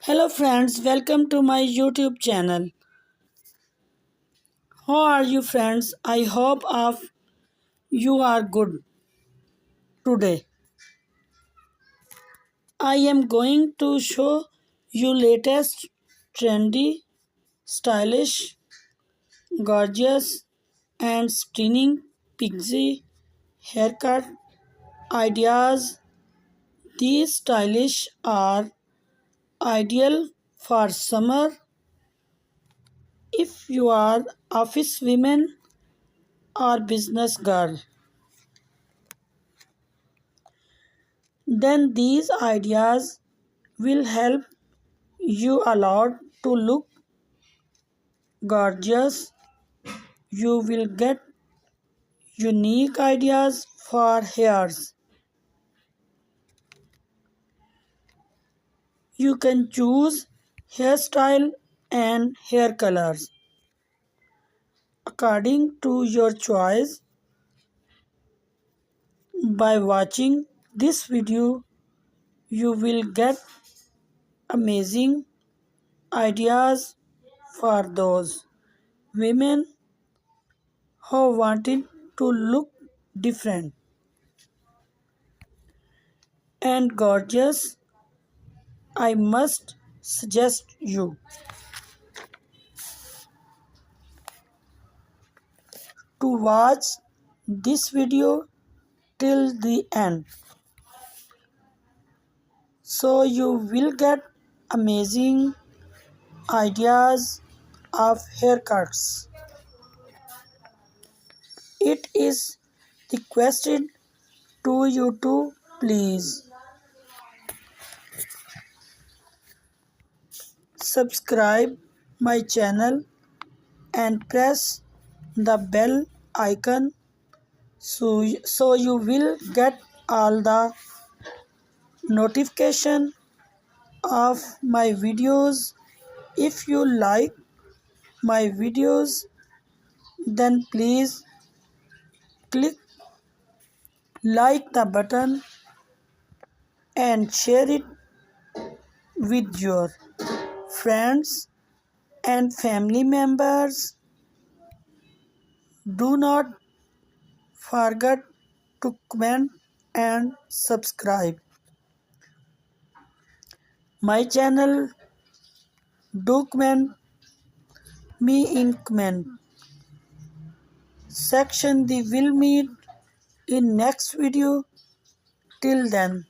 Hello friends, welcome to my YouTube channel. How are you friends? I hope of you are good today. I am going to show you latest trendy, stylish, gorgeous and stunning pixie haircut ideas. These stylish are ideal for summer if you are office women or business girl. Then these ideas will help you a lot to look gorgeous. You will get unique ideas for hairs. You can choose hairstyle and hair colors according to your choice. By watching this video, you will get amazing ideas for those women who wanted to look different and gorgeous. I must suggest you to watch this video till the end, so you will get amazing ideas of haircuts. It is requested to you to please subscribe my channel and press the bell icon so you will get all the notification of my videos. If you like my videos, then please click like the button and share it with your friends and family members. Do not forget to comment and subscribe my channel. Do comment me in comment section. We will meet in next video. Till then,